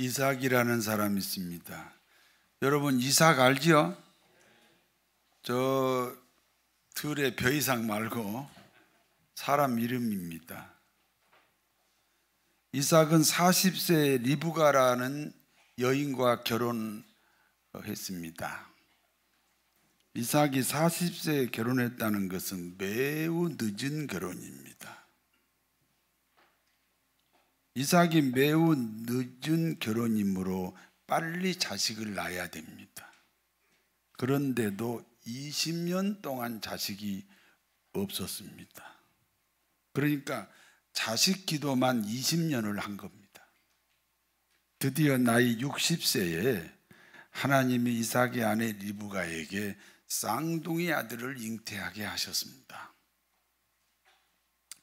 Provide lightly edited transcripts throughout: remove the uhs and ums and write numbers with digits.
이삭이라는 사람이 있습니다. 여러분 이삭 알지요? 저 들의 벼이삭 말고 사람 이름입니다. 이삭은 40세 리브가라는 여인과 결혼했습니다. 이삭이 40세에 결혼했다는 것은 매우 늦은 결혼입니다. 이삭이 매우 늦은 결혼이므로 빨리 자식을 낳아야 됩니다. 그런데도 20년 동안 자식이 없었습니다. 그러니까 자식 기도만 20년을 한 겁니다. 드디어 나이 60세에 하나님이 이삭의 아내 리브가에게 쌍둥이 아들을 잉태하게 하셨습니다.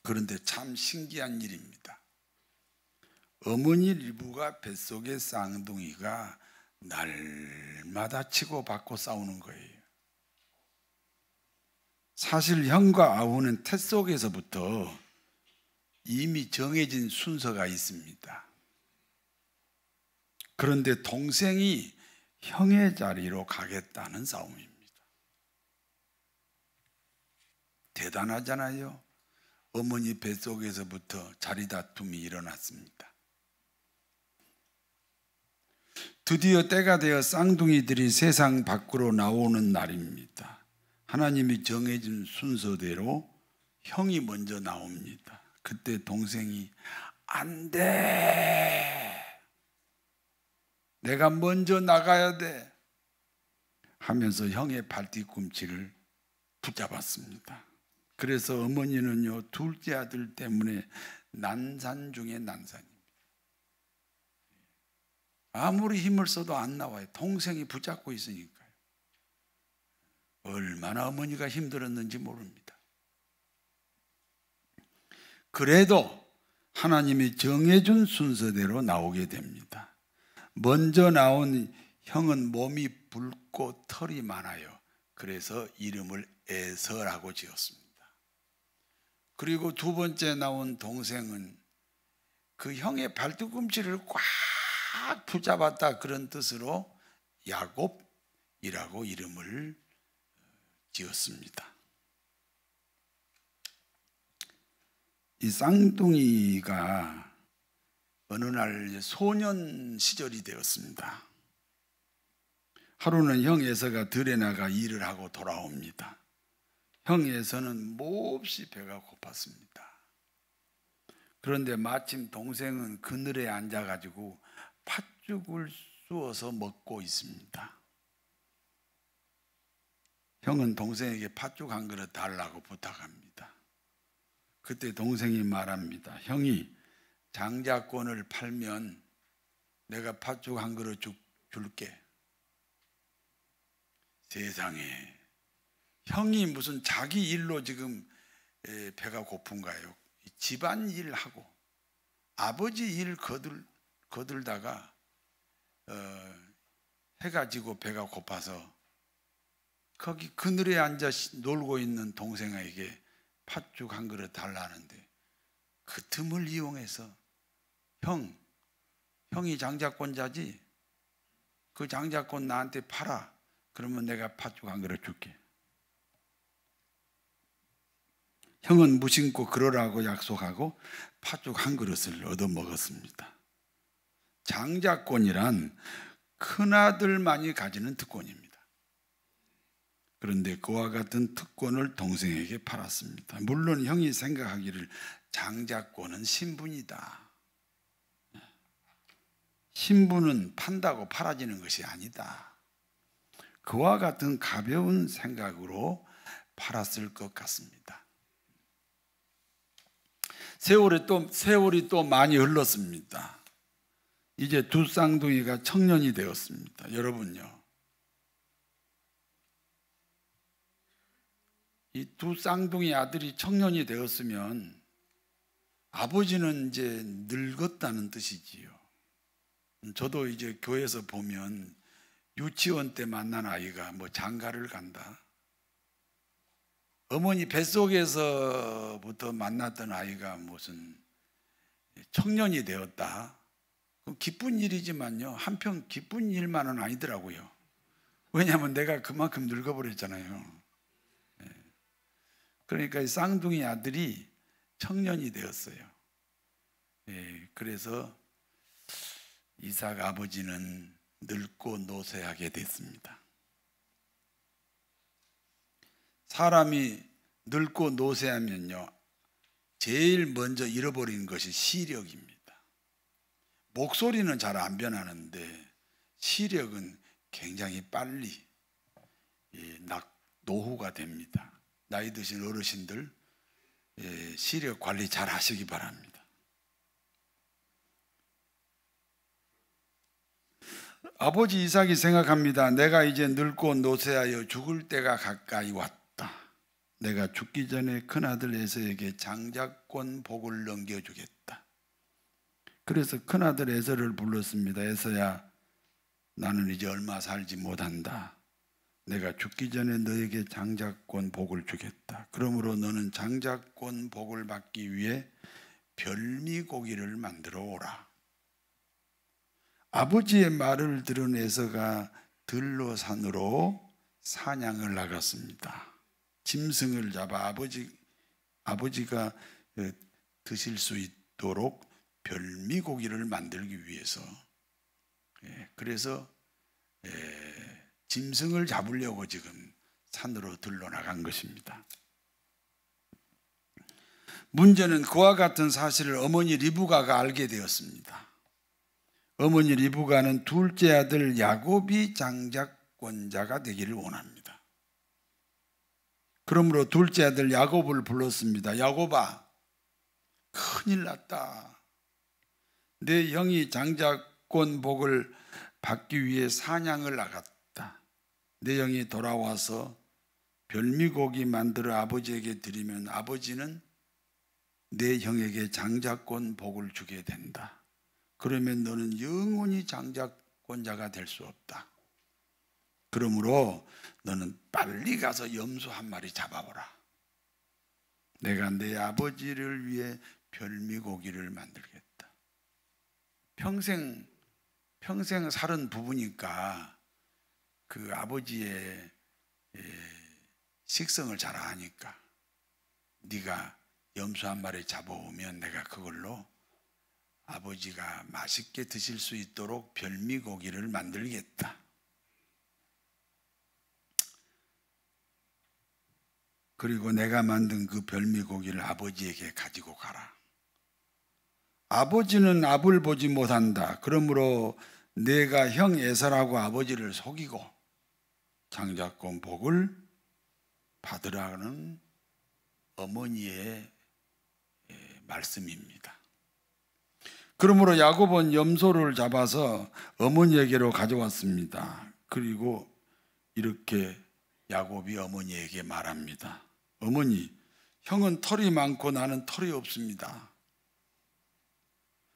그런데 참 신기한 일입니다. 어머니 리브가 뱃속의 쌍둥이가 날마다 치고받고 싸우는 거예요. 사실 형과 아우는 태 속에서부터 이미 정해진 순서가 있습니다. 그런데 동생이 형의 자리로 가겠다는 싸움입니다. 대단하잖아요. 어머니 뱃속에서부터 자리 다툼이 일어났습니다. 드디어 때가 되어 쌍둥이들이 세상 밖으로 나오는 날입니다. 하나님이 정해진 순서대로 형이 먼저 나옵니다. 그때 동생이 안 돼, 내가 먼저 나가야 돼 하면서 형의 발뒤꿈치를 붙잡았습니다. 그래서 어머니는요, 둘째 아들 때문에 난산 중에 난산입니다. 아무리 힘을 써도 안 나와요. 동생이 붙잡고 있으니까요. 얼마나 어머니가 힘들었는지 모릅니다. 그래도 하나님이 정해준 순서대로 나오게 됩니다. 먼저 나온 형은 몸이 붉고 털이 많아요. 그래서 이름을 에서라고 지었습니다. 그리고 두 번째 나온 동생은 그 형의 발뒤꿈치를 꽉 붙잡았다, 그런 뜻으로 야곱이라고 이름을 지었습니다. 이 쌍둥이가 어느 날 소년 시절이 되었습니다. 하루는 형 에서가 들에 나가 일을 하고 돌아옵니다. 형 에서는 몹시 배가 고팠습니다. 그런데 마침 동생은 그늘에 앉아가지고 팥죽을 쑤어서 먹고 있습니다. 형은 동생에게 팥죽 한 그릇 달라고 부탁합니다. 그때 동생이 말합니다. 형이 장자권을 팔면 내가 팥죽 한 그릇 줄게. 세상에, 형이 무슨 자기 일로 지금 배가 고픈가요? 집안 일하고 아버지 일 거들다가 해가 지고 배가 고파서 거기 그늘에 앉아 놀고 있는 동생에게 팥죽 한 그릇 달라는데, 그 틈을 이용해서 형이 장자권자지? 그 장자권 나한테 팔아. 그러면 내가 팥죽 한 그릇 줄게. 형은 무심코 그러라고 약속하고 팥죽 한 그릇을 얻어 먹었습니다. 장자권이란 큰아들만이 가지는 특권입니다. 그런데 그와 같은 특권을 동생에게 팔았습니다. 물론 형이 생각하기를 장자권은 신분이다. 신분은 판다고 팔아지는 것이 아니다. 그와 같은 가벼운 생각으로 팔았을 것 같습니다. 세월이 또 많이 흘렀습니다. 이제 두 쌍둥이가 청년이 되었습니다. 여러분요, 이 두 쌍둥이 아들이 청년이 되었으면 아버지는 이제 늙었다는 뜻이지요. 저도 이제 교회에서 보면 유치원 때 만난 아이가 뭐 장가를 간다, 어머니 뱃속에서부터 만났던 아이가 무슨 청년이 되었다, 기쁜 일이지만요, 한편 기쁜 일만은 아니더라고요. 왜냐하면 내가 그만큼 늙어버렸잖아요. 그러니까 이 쌍둥이 아들이 청년이 되었어요. 그래서 이삭 아버지는 늙고 노쇠하게 됐습니다. 사람이 늙고 노쇠하면요, 제일 먼저 잃어버리는 것이 시력입니다. 목소리는 잘 안 변하는데 시력은 굉장히 빨리 노후가 됩니다. 나이 드신 어르신들 시력 관리 잘 하시기 바랍니다. 아버지 이삭이 생각합니다. 내가 이제 늙고 노쇠하여 죽을 때가 가까이 왔다. 내가 죽기 전에 큰아들 에서에게 장자권 복을 넘겨주겠다. 그래서 큰아들 에서를 불렀습니다. 에서야, 나는 이제 얼마 살지 못한다. 내가 죽기 전에 너에게 장자권 복을 주겠다. 그러므로 너는 장자권 복을 받기 위해 별미고기를 만들어 오라. 아버지의 말을 들은 에서가 들로산으로 사냥을 나갔습니다. 짐승을 잡아 아버지가 드실 수 있도록 별미고기를 만들기 위해서, 그래서 짐승을 잡으려고 지금 산으로 들러 나간 것입니다. 문제는 그와 같은 사실을 어머니 리브가가 알게 되었습니다. 어머니 리브가는 둘째 아들 야곱이 장자권자가 되기를 원합니다. 그러므로 둘째 아들 야곱을 불렀습니다. 야곱아, 큰일 났다. 내 형이 장자권 복을 받기 위해 사냥을 나갔다. 내 형이 돌아와서 별미고기 만들어 아버지에게 드리면 아버지는 내 형에게 장자권 복을 주게 된다. 그러면 너는 영원히 장자권자가 될 수 없다. 그러므로 너는 빨리 가서 염소 한 마리 잡아오라. 내가 내 아버지를 위해 별미고기를 만들겠다. 평생 살은 부부니까 그 아버지의 식성을 잘 아니까 네가 염소 한 마리 잡아오면 내가 그걸로 아버지가 맛있게 드실 수 있도록 별미고기를 만들겠다. 그리고 내가 만든 그 별미고기를 아버지에게 가지고 가라. 아버지는 앞을 보지 못한다. 그러므로 내가 형 에서라고 아버지를 속이고 장자권 복을 받으라는 어머니의 말씀입니다. 그러므로 야곱은 염소를 잡아서 어머니에게로 가져왔습니다. 그리고 이렇게 야곱이 어머니에게 말합니다. 어머니, 형은 털이 많고 나는 털이 없습니다.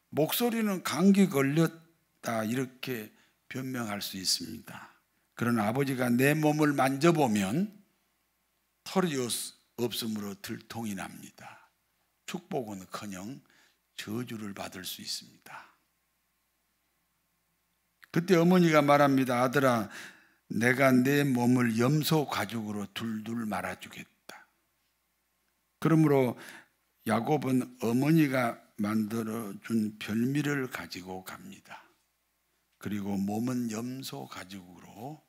목소리는 감기 걸렸다 이렇게 변명할 수 있습니다. 그러나 아버지가 내 몸을 만져보면 털이 없으므로 들통이 납니다. 축복은커녕 저주를 받을 수 있습니다. 그때 어머니가 말합니다. 아들아, 내가 내 몸을 염소 가죽으로 둘둘 말아주겠다. 그러므로 야곱은 어머니가 만들어준 별미를 가지고 갑니다. 그리고 몸은 염소 가죽으로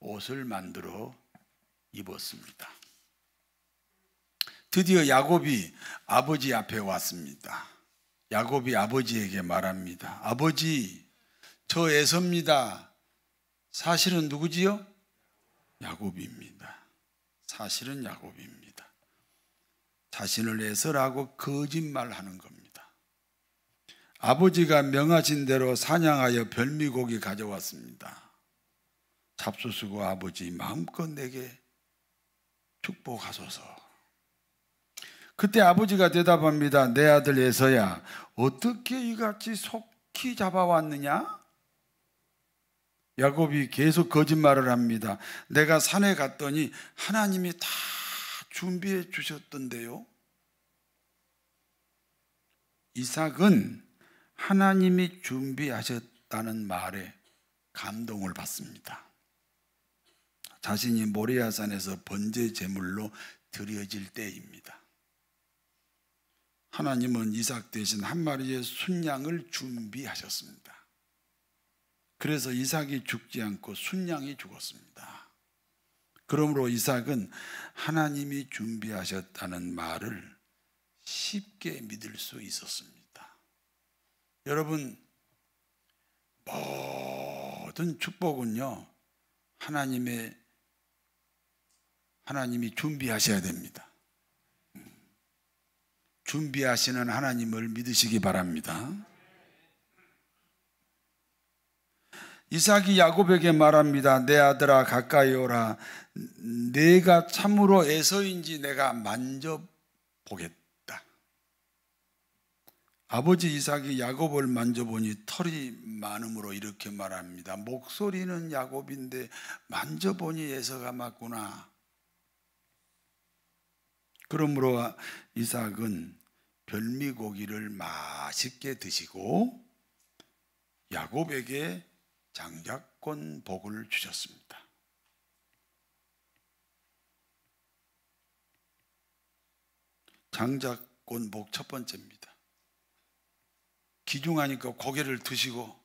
옷을 만들어 입었습니다. 드디어 야곱이 아버지 앞에 왔습니다. 야곱이 아버지에게 말합니다. 아버지, 저 에서입니다. 사실은 누구지요? 야곱입니다. 사실은 야곱입니다. 자신을 에서라고 거짓말하는 겁니다. 아버지가 명하신 대로 사냥하여 별미고기 가져왔습니다. 잡수시고 아버지 마음껏 내게 축복하소서. 그때 아버지가 대답합니다. 내 아들 에서야, 어떻게 이같이 속히 잡아왔느냐? 야곱이 계속 거짓말을 합니다. 내가 산에 갔더니 하나님이 다 준비해 주셨던데요. 이삭은 하나님이 준비하셨다는 말에 감동을 받습니다. 자신이 모리아산에서 번제 제물로 드려질 때입니다. 하나님은 이삭 대신 한 마리의 순양을 준비하셨습니다. 그래서 이삭이 죽지 않고 순양이 죽었습니다. 그러므로 이삭은 하나님이 준비하셨다는 말을 쉽게 믿을 수 있었습니다. 여러분, 모든 축복은요, 하나님이 준비하셔야 됩니다. 준비하시는 하나님을 믿으시기 바랍니다. 이삭이 야곱에게 말합니다. 내 아들아 가까이 오라. 내가 참으로 에서인지 내가 만져보겠다. 아버지 이삭이 야곱을 만져보니 털이 많음으로 이렇게 말합니다. 목소리는 야곱인데 만져보니 에서가 맞구나. 그러므로 이삭은 별미고기를 맛있게 드시고 야곱에게 장자권 복을 주셨습니다. 장자권 복 첫 번째입니다. 기중하니까 고개를 드시고,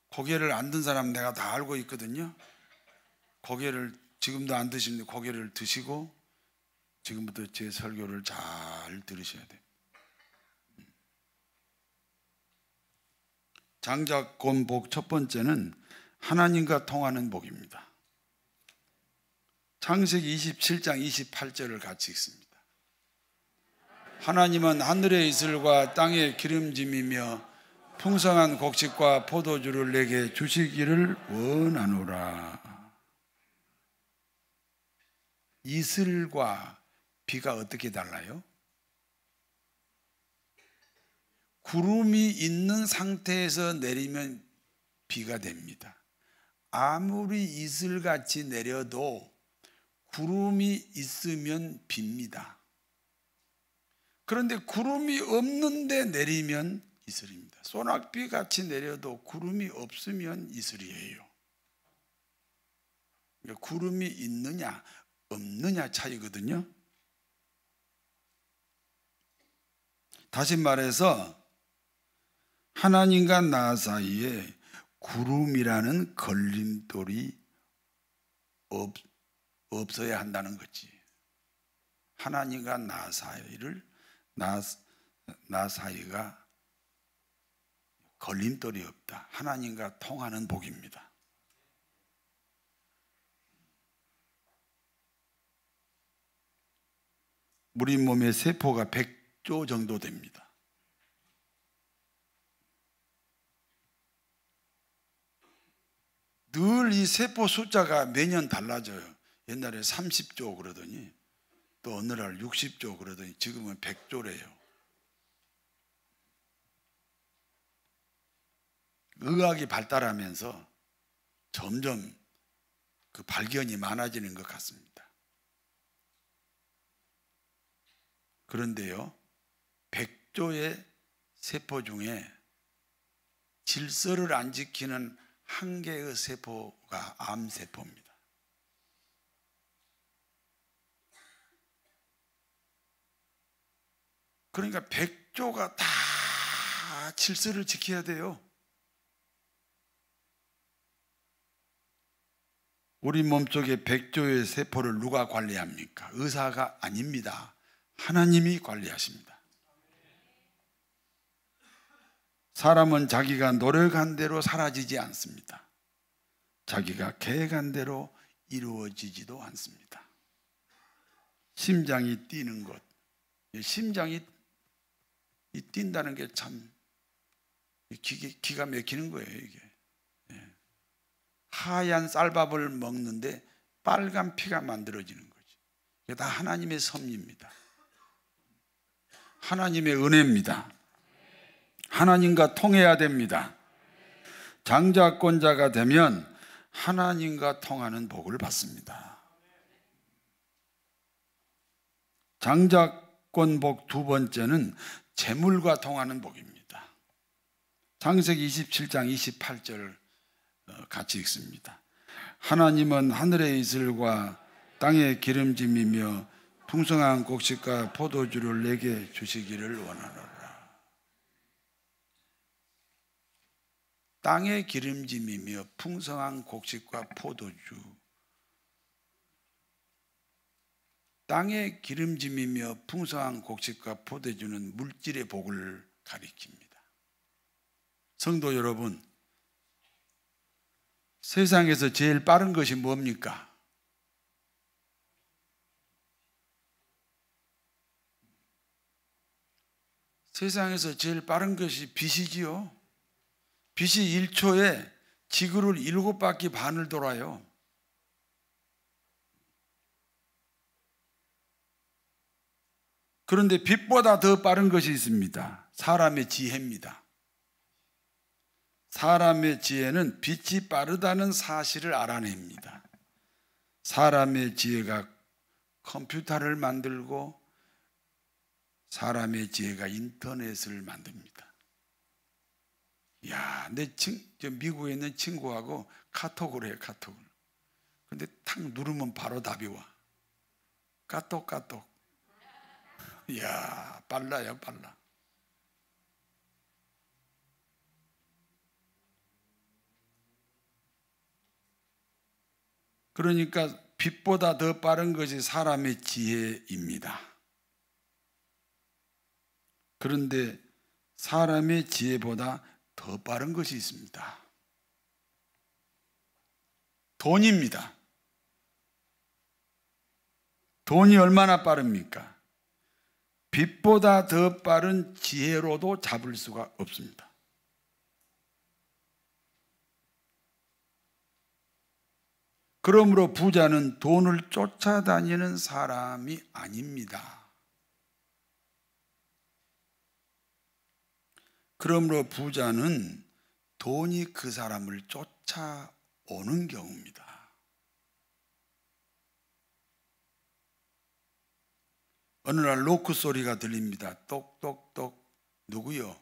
고개를 안 든 사람 내가 다 알고 있거든요. 고개를 지금도 안 드시는데 고개를 드시고 지금부터 제 설교를 잘 들으셔야 돼요. 장자권 복 첫 번째는 하나님과 통하는 복입니다. 창세기 27장 28절을 같이 읽습니다. 하나님은 하늘의 이슬과 땅의 기름짐이며 풍성한 곡식과 포도주를 내게 주시기를 원하노라. 이슬과 비가 어떻게 달라요? 구름이 있는 상태에서 내리면 비가 됩니다. 아무리 이슬같이 내려도 구름이 있으면 빕니다. 그런데 구름이 없는데 내리면 이슬입니다. 소낙비 같이 내려도 구름이 없으면 이슬이에요. 그러니까 구름이 있느냐 없느냐 차이거든요. 다시 말해서 하나님과 나 사이에 구름이라는 걸림돌이 없어야 한다는 거지. 하나님과 나 사이가 걸림돌이 없다. 하나님과 통하는 복입니다. 우리 몸의 세포가 100조 정도 됩니다. 늘 이 세포 숫자가 매년 달라져요. 옛날에 30조 그러더니 또 어느 날 60조 그러더니 지금은 100조래요. 의학이 발달하면서 점점 그 발견이 많아지는 것 같습니다. 그런데요, 100조의 세포 중에 질서를 안 지키는 한 개의 세포가 암세포입니다. 그러니까 100조가 다 질서를 지켜야 돼요. 우리 몸속에 100조의 세포를 누가 관리합니까? 의사가 아닙니다. 하나님이 관리하십니다. 사람은 자기가 노력한 대로 사라지지 않습니다. 자기가 계획한 대로 이루어지지도 않습니다. 심장이 뛰는 것, 심장이 뛴다는 게 참 기가 막히는 거예요. 이게 하얀 쌀밥을 먹는데 빨간 피가 만들어지는 거죠. 이게 다 하나님의 섭리입니다. 하나님의 은혜입니다. 하나님과 통해야 됩니다. 장자권자가 되면 하나님과 통하는 복을 받습니다. 장자권 복 두 번째는 재물과 통하는 복입니다. 창세기 27장 28절 같이 읽습니다. 하나님은 하늘의 이슬과 땅의 기름짐이며 풍성한 곡식과 포도주를 내게 주시기를 원하노라. 땅의 기름짐이며 풍성한 곡식과 포도주. 땅의 기름짐이며 풍성한 곡식과 포도주는 물질의 복을 가리킵니다. 성도 여러분, 세상에서 제일 빠른 것이 뭡니까? 세상에서 제일 빠른 것이 빛이지요. 빛이 1초에 지구를 7바퀴 반을 돌아요. 그런데 빛보다 더 빠른 것이 있습니다. 사람의 지혜입니다. 사람의 지혜는 빛이 빠르다는 사실을 알아냅니다. 사람의 지혜가 컴퓨터를 만들고 사람의 지혜가 인터넷을 만듭니다. 야, 저 미국에 있는 친구하고 카톡을 해요, 카톡을. 근데 탁 누르면 바로 답이 와. 카톡. 이야, 빨라요, 빨라. 그러니까 빛보다 더 빠른 것이 사람의 지혜입니다. 그런데 사람의 지혜보다 더 빠른 것이 있습니다. 돈입니다. 돈이 얼마나 빠릅니까? 빛보다 더 빠른 지혜로도 잡을 수가 없습니다. 그러므로 부자는 돈을 쫓아다니는 사람이 아닙니다. 그러므로 부자는 돈이 그 사람을 쫓아오는 경우입니다. 어느 날 노크 소리가 들립니다. 똑똑똑. 누구요?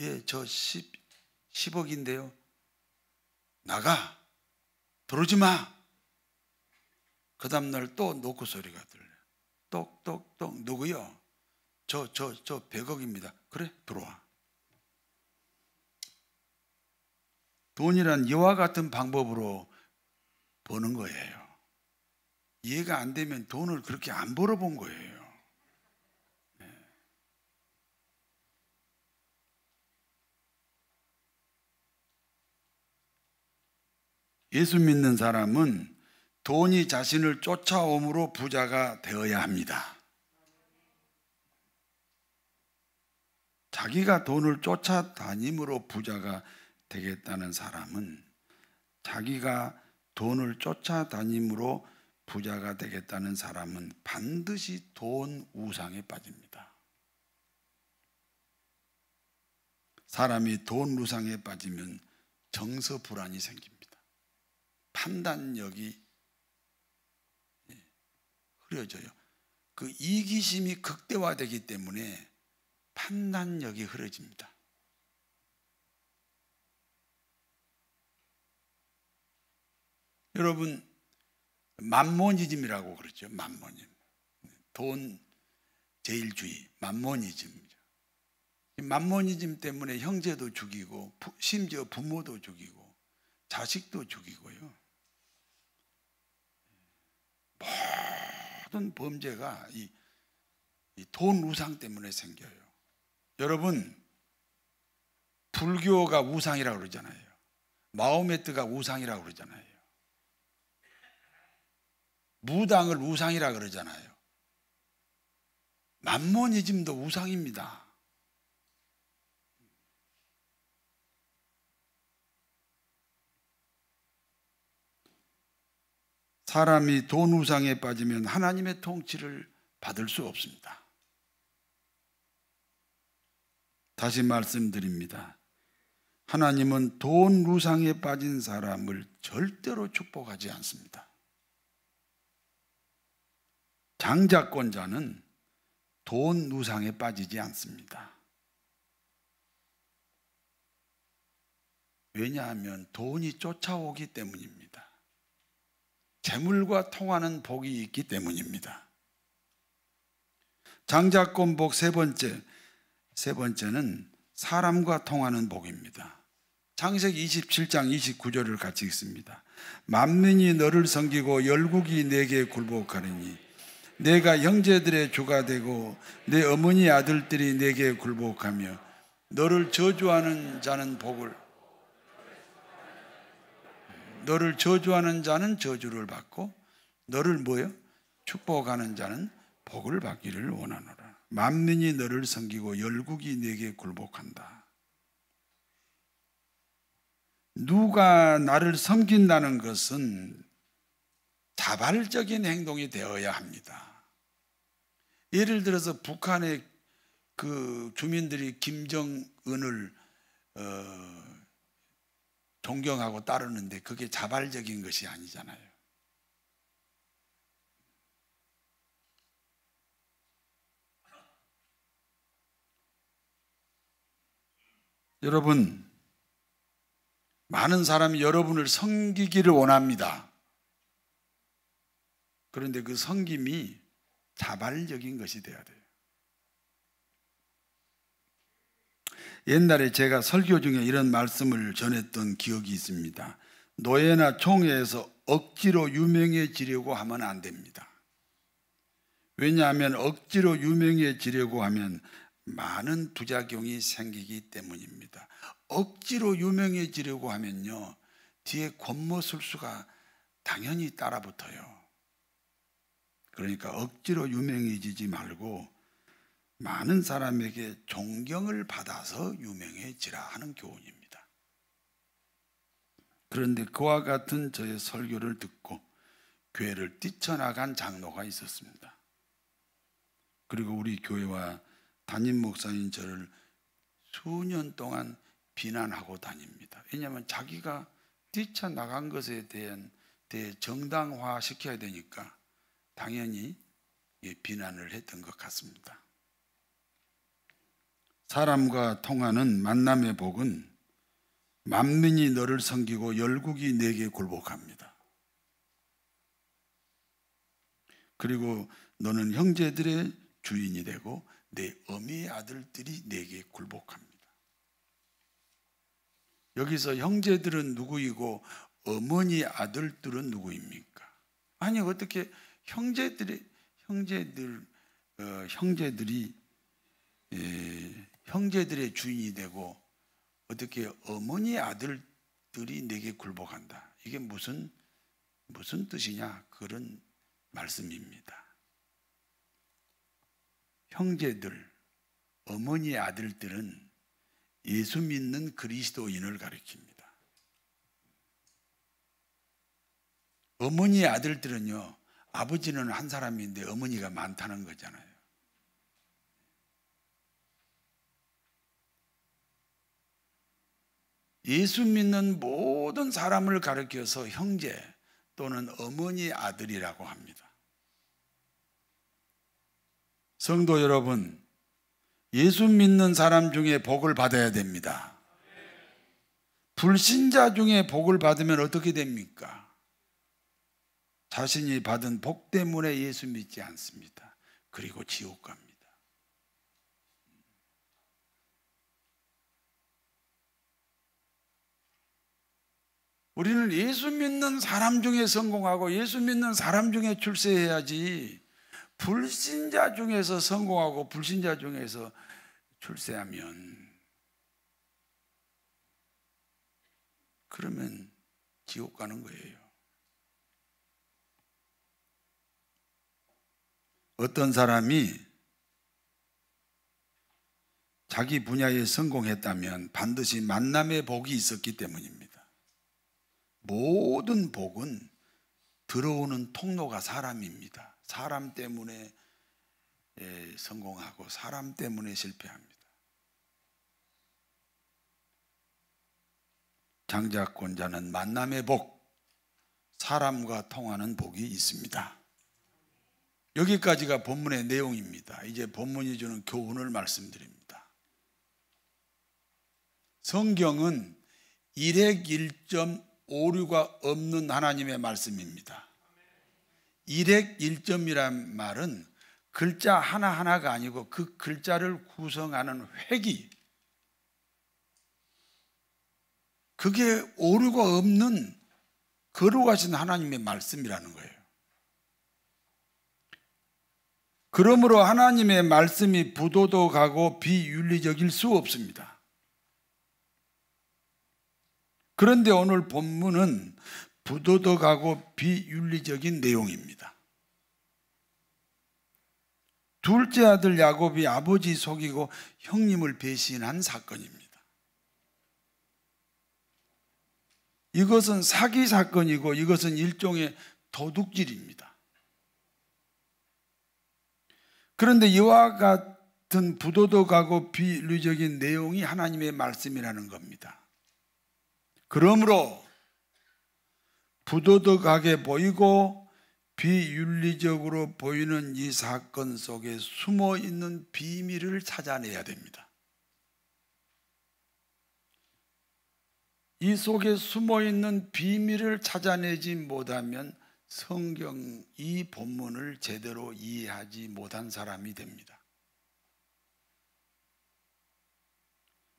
예, 저 10억인데요. 나가. 들어오지 마. 그 다음날 또 노크 소리가 들려요. 똑똑똑. 누구요? 저 100억입니다. 그래, 들어와. 돈이란 이와 같은 방법으로 버는 거예요. 이해가 안 되면 돈을 그렇게 안 벌어본 거예요. 예수 믿는 사람은 돈이 자신을 쫓아옴으로 부자가 되어야 합니다. 자기가 돈을 쫓아다님으로 부자가 되겠다는 사람은 자기가 돈을 쫓아다님으로 부자가 되겠다는 사람은 반드시 돈 우상에 빠집니다. 사람이 돈 우상에 빠지면 정서 불안이 생깁니다. 판단력이 흐려져요. 그 이기심이 극대화되기 때문에 판단력이 흐려집니다. 여러분, 맘모니즘이라고 그러죠. 맘모니즘. 돈 제일주의, 맘모니즘이죠. 맘모니즘 때문에 형제도 죽이고 심지어 부모도 죽이고 자식도 죽이고요. 모든 범죄가 이 돈 우상 때문에 생겨요. 여러분, 불교가 우상이라고 그러잖아요. 마호메트가 우상이라고 그러잖아요. 무당을 우상이라고 그러잖아요. 맘모니즘도 우상입니다. 사람이 돈 우상에 빠지면 하나님의 통치를 받을 수 없습니다. 다시 말씀드립니다. 하나님은 돈 우상에 빠진 사람을 절대로 축복하지 않습니다. 장자권자는 돈 우상에 빠지지 않습니다. 왜냐하면 돈이 쫓아오기 때문입니다. 재물과 통하는 복이 있기 때문입니다. 장자권 복 세 번째는 사람과 통하는 복입니다. 창세기 27장 29절을 같이 읽습니다. 만민이 너를 섬기고 열국이 내게 굴복하리니 내가 형제들의 주가 되고 내 어머니 아들들이 내게 굴복하며 너를 저주하는 자는 저주를 받고 너를 축복하는 자는 복을 받기를 원하노라. 만민이 너를 섬기고 열국이 내게 굴복한다. 누가 나를 섬긴다는 것은 자발적인 행동이 되어야 합니다. 예를 들어서 북한의 그 주민들이 김정은을 존경하고 따르는데 그게 자발적인 것이 아니잖아요. 여러분, 많은 사람이 여러분을 섬기기를 원합니다. 그런데 그 섬김이 자발적인 것이 되어야 돼요. 옛날에 제가 설교 중에 이런 말씀을 전했던 기억이 있습니다. 노예나 총회에서 억지로 유명해지려고 하면 안 됩니다. 왜냐하면 억지로 유명해지려고 하면 많은 부작용이 생기기 때문입니다. 억지로 유명해지려고 하면요, 뒤에 권모술수가 당연히 따라붙어요. 그러니까 억지로 유명해지지 말고 많은 사람에게 존경을 받아서 유명해지라 하는 교훈입니다. 그런데 그와 같은 저의 설교를 듣고 교회를 뛰쳐나간 장로가 있었습니다. 그리고 우리 교회와 담임 목사인 저를 수년 동안 비난하고 다닙니다. 왜냐하면 자기가 뛰쳐나간 것에 대해 정당화 시켜야 되니까 당연히 비난을 했던 것 같습니다. 사람과 통하는 만남의 복은 만민이 너를 섬기고 열국이 내게 굴복합니다. 그리고 너는 형제들의 주인이 되고 내 어미의 아들들이 내게 굴복합니다. 여기서 형제들은 누구이고 어머니 아들들은 누구입니까? 아니, 어떻게 형제들이 형제들의 주인이 되고 어떻게 어머니 아들들이 내게 굴복한다. 이게 무슨 뜻이냐? 그런 말씀입니다. 형제들, 어머니 아들들은 예수 믿는 그리스도인을 가리킵니다. 어머니 아들들은요, 아버지는 한 사람인데 어머니가 많다는 거잖아요. 예수 믿는 모든 사람을 가리켜서 형제 또는 어머니 아들이라고 합니다. 성도 여러분, 예수 믿는 사람 중에 복을 받아야 됩니다. 불신자 중에 복을 받으면 어떻게 됩니까? 자신이 받은 복 때문에 예수 믿지 않습니다. 그리고 지옥 갑니다. 우리는 예수 믿는 사람 중에 성공하고 예수 믿는 사람 중에 출세해야지, 불신자 중에서 성공하고 불신자 중에서 출세하면 그러면 지옥 가는 거예요. 어떤 사람이 자기 분야에 성공했다면 반드시 만남의 복이 있었기 때문입니다. 모든 복은 들어오는 통로가 사람입니다. 사람 때문에 성공하고 사람 때문에 실패합니다. 장자권자는 만남의 복, 사람과 통하는 복이 있습니다. 여기까지가 본문의 내용입니다. 이제 본문이 주는 교훈을 말씀드립니다. 성경은 일획일점 오류가 없는 하나님의 말씀입니다. 일획일점이란 말은 글자 하나하나가 아니고 그 글자를 구성하는 획이, 그게 오류가 없는 거룩하신 하나님의 말씀이라는 거예요. 그러므로 하나님의 말씀이 부도덕하고 비윤리적일 수 없습니다. 그런데 오늘 본문은 부도덕하고 비윤리적인 내용입니다. 둘째 아들 야곱이 아버지 속이고 형님을 배신한 사건입니다. 이것은 사기 사건이고 이것은 일종의 도둑질입니다. 그런데 이와 같은 부도덕하고 비윤리적인 내용이 하나님의 말씀이라는 겁니다. 그러므로 부도덕하게 보이고 비윤리적으로 보이는 이 사건 속에 숨어 있는 비밀을 찾아내야 됩니다. 이 속에 숨어 있는 비밀을 찾아내지 못하면 성경 이 본문을 제대로 이해하지 못한 사람이 됩니다.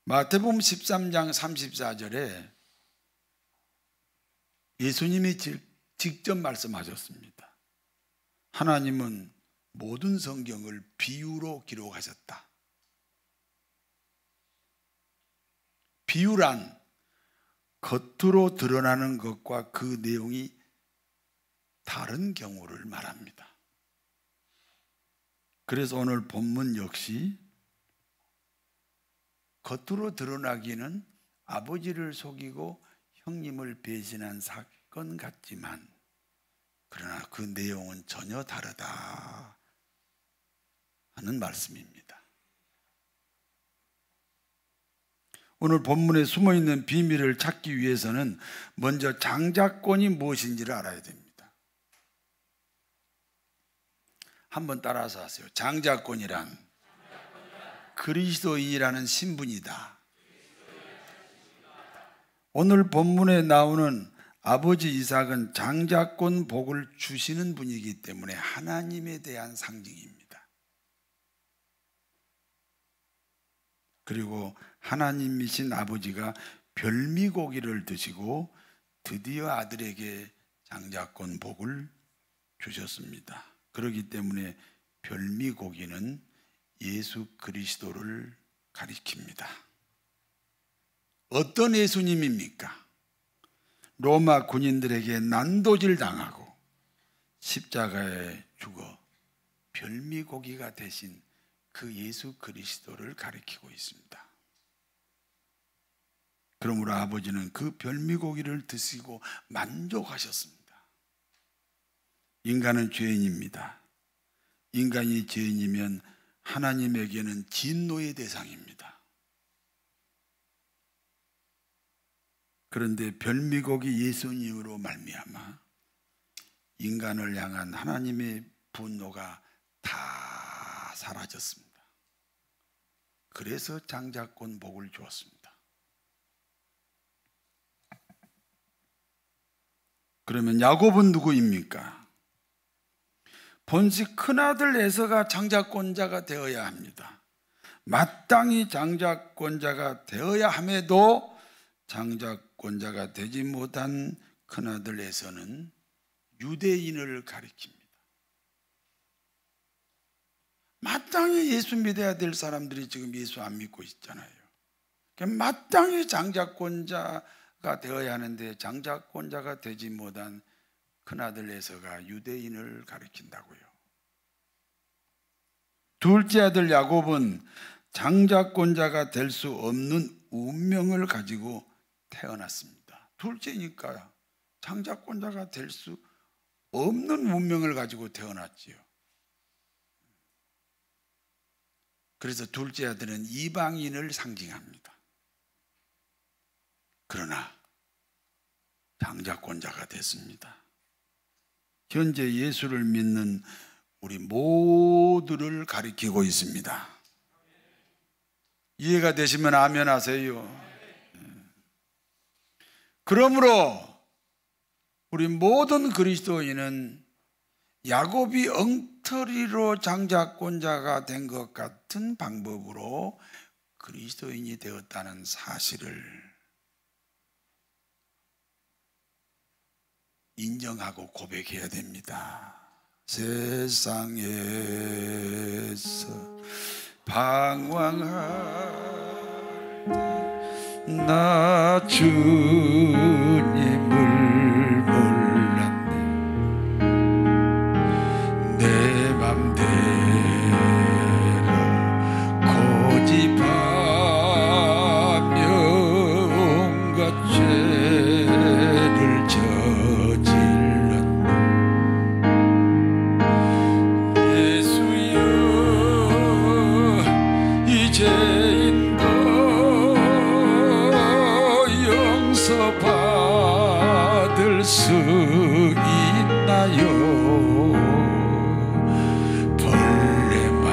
마태복음 13장 34절에 예수님이 직접 말씀하셨습니다. 하나님은 모든 성경을 비유로 기록하셨다. 비유란 겉으로 드러나는 것과 그 내용이 다른 경우를 말합니다. 그래서 오늘 본문 역시 겉으로 드러나기는 아버지를 속이고 형님을 배신한 사건 같지만 그러나 그 내용은 전혀 다르다 하는 말씀입니다. 오늘 본문에 숨어있는 비밀을 찾기 위해서는 먼저 장자권이 무엇인지를 알아야 됩니다. 한번 따라서 하세요. 장자권이란 그리스도인이라는 신분이다. 오늘 본문에 나오는 아버지 이삭은 장자권 복을 주시는 분이기 때문에 하나님에 대한 상징입니다. 그리고 하나님이신 아버지가 별미고기를 드시고 드디어 아들에게 장자권 복을 주셨습니다. 그렇기 때문에 별미고기는 예수 그리스도를 가리킵니다. 어떤 예수님입니까? 로마 군인들에게 난도질 당하고 십자가에 죽어 별미고기가 되신 그 예수 그리스도를 가리키고 있습니다. 그러므로 아버지는 그 별미고기를 드시고 만족하셨습니다. 인간은 죄인입니다. 인간이 죄인이면 하나님에게는 진노의 대상입니다. 그런데 별미고기 예수님으로 말미암아 인간을 향한 하나님의 분노가 다 사라졌습니다. 그래서 장자권 복을 주었습니다. 그러면 야곱은 누구입니까? 본시 큰아들 에서가 장자권자가 되어야 합니다. 마땅히 장자권자가 되어야 함에도 장자권자가 되지 못한 큰아들 에서는 유대인을 가리킵니다. 마땅히 예수 믿어야 될 사람들이 지금 예수 안 믿고 있잖아요. 마땅히 장자권자가 되어야 하는데 장자권자가 되지 못한 큰아들 에서가 유대인을 가리킨다고요. 둘째 아들 야곱은 장자권자가 될 수 없는 운명을 가지고 태어났습니다. 둘째니까 장자권자가 될 수 없는 운명을 가지고 태어났지요. 그래서 둘째 아들은 이방인을 상징합니다. 그러나 장자권자가 됐습니다. 현재 예수를 믿는 우리 모두를 가리키고 있습니다. 이해가 되시면 아멘 하세요. 그러므로 우리 모든 그리스도인은 야곱이 엉터리로 장자권자가 된 것 같은 방법으로 그리스도인이 되었다는 사실을 인정하고 고백해야 됩니다. 세상에서 방황할 때 나 주님을 몰랐네. 내 맘대로 고집하며 온갖 죄를 저질렀네. 예수여 이제인도 용서받을 수 있나요? 벌레만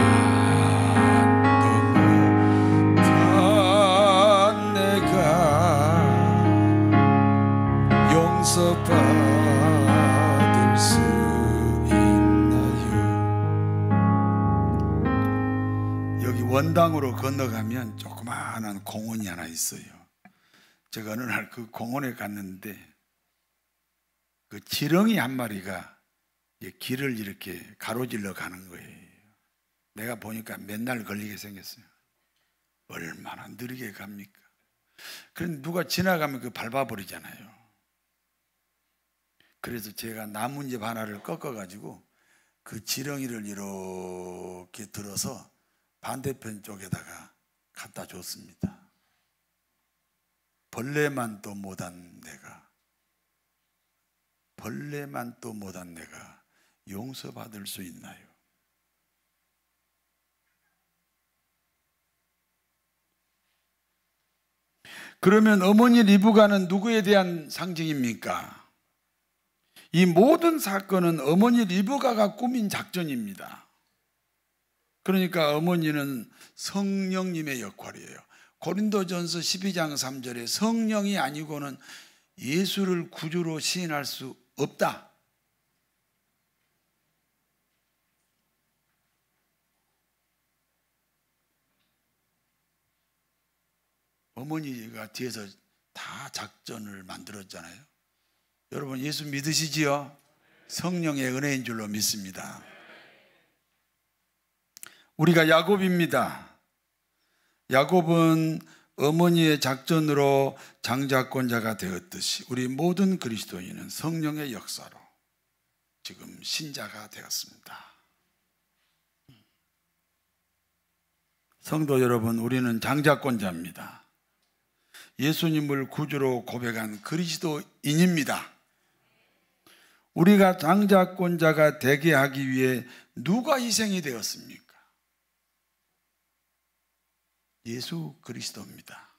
못한 내가 용서받을 수 있나요? 여기 원당으로 건너가면 조그마한 공원이 하나 있어요. 제가 어느 날 그 공원에 갔는데 그 지렁이 한 마리가 길을 이렇게 가로질러 가는 거예요. 내가 보니까 맨날 걸리게 생겼어요. 얼마나 느리게 갑니까? 그런데 누가 지나가면 그 밟아버리잖아요. 그래서 제가 나뭇잎 하나를 꺾어가지고 그 지렁이를 이렇게 들어서 반대편 쪽에다가 갖다 줬습니다. 벌레만 또 못한 내가 용서받을 수 있나요? 그러면 어머니 리브가는 누구에 대한 상징입니까? 이 모든 사건은 어머니 리브가가 꾸민 작전입니다. 그러니까 어머니는 성령님의 역할이에요. 고린도전서 12장 3절에 성령이 아니고는 예수를 구주로 시인할 수 없다. 어머니가 뒤에서 다 작전을 만들었잖아요. 여러분 예수 믿으시지요? 성령의 은혜인 줄로 믿습니다. 우리가 야곱입니다. 야곱은 어머니의 작전으로 장자권자가 되었듯이 우리 모든 그리스도인은 성령의 역사로 지금 신자가 되었습니다. 성도 여러분, 우리는 장자권자입니다. 예수님을 구주로 고백한 그리스도인입니다. 우리가 장자권자가 되게 하기 위해 누가 희생이 되었습니까? 예수 그리스도입니다.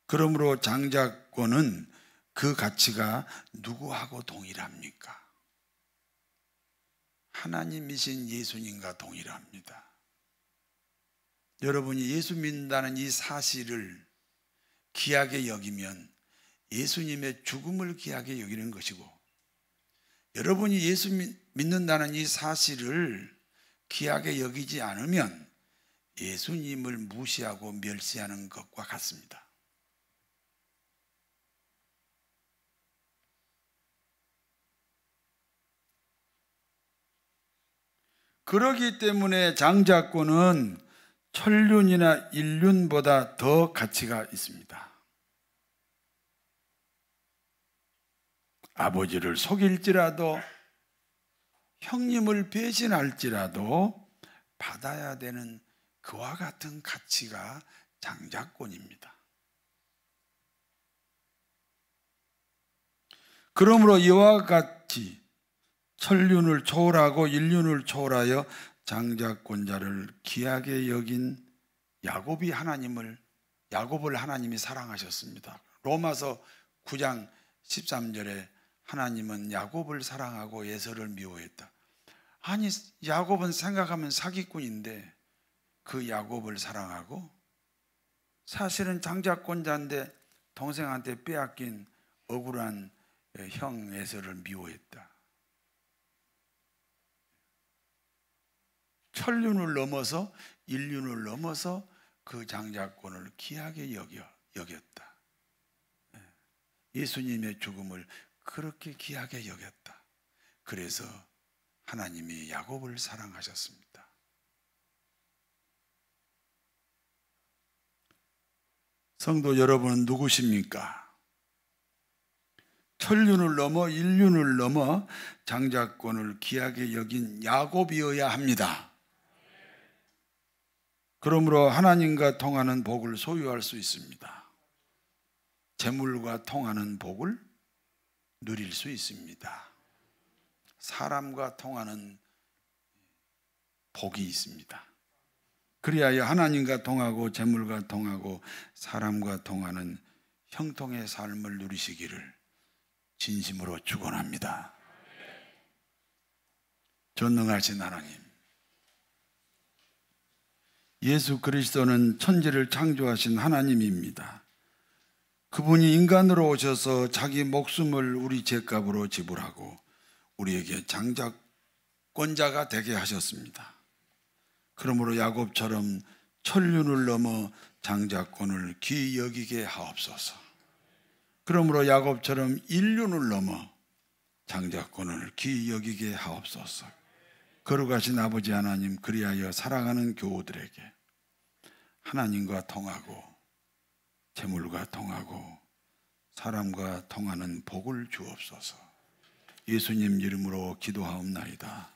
그러므로 장자권은 그 가치가 누구하고 동일합니까? 하나님이신 예수님과 동일합니다. 여러분이 예수 믿는다는 이 사실을 귀하게 여기면 예수님의 죽음을 귀하게 여기는 것이고, 여러분이 예수 믿는다는 이 사실을 귀하게 여기지 않으면 예수님을 무시하고 멸시하는 것과 같습니다. 그렇기 때문에 장자권은 천륜이나 일륜보다 더 가치가 있습니다. 아버지를 속일지라도 형님을 배신할지라도 받아야 되는 그와 같은 가치가 장자권입니다. 그러므로 이와 같이 천륜을 초월하고 인륜을 초월하여 장자권자를 귀하게 여긴 야곱을 하나님이 사랑하셨습니다. 로마서 9장 13절에 하나님은 야곱을 사랑하고 에서를 미워했다. 아니, 야곱은 생각하면 사기꾼인데 그 야곱을 사랑하고, 사실은 장자권자인데 동생한테 빼앗긴 억울한 형 에서를 미워했다. 천륜을 넘어서 인륜을 넘어서 그 장자권을 귀하게 여겼다. 예수님의 죽음을 그렇게 귀하게 여겼다. 그래서 하나님이 야곱을 사랑하셨습니다. 성도 여러분은 누구십니까? 천륜을 넘어 인륜을 넘어 장자권을 귀하게 여긴 야곱이어야 합니다. 그러므로 하나님과 통하는 복을 소유할 수 있습니다. 재물과 통하는 복을 누릴 수 있습니다. 사람과 통하는 복이 있습니다. 그리하여 하나님과 통하고 재물과 통하고 사람과 통하는 형통의 삶을 누리시기를 진심으로 축원합니다. 전능하신 하나님, 예수 그리스도는 천지를 창조하신 하나님입니다. 그분이 인간으로 오셔서 자기 목숨을 우리 죄값으로 지불하고 우리에게 장자권자가 되게 하셨습니다. 그러므로 야곱처럼 천륜을 넘어 장자권을 귀히 여기게 하옵소서. 그러므로 야곱처럼 인륜을 넘어 장자권을 귀히 여기게 하옵소서. 거룩하신 아버지 하나님, 그리하여 사랑하는 교우들에게 하나님과 통하고 재물과 통하고 사람과 통하는 복을 주옵소서. 예수님 이름으로 기도하옵나이다.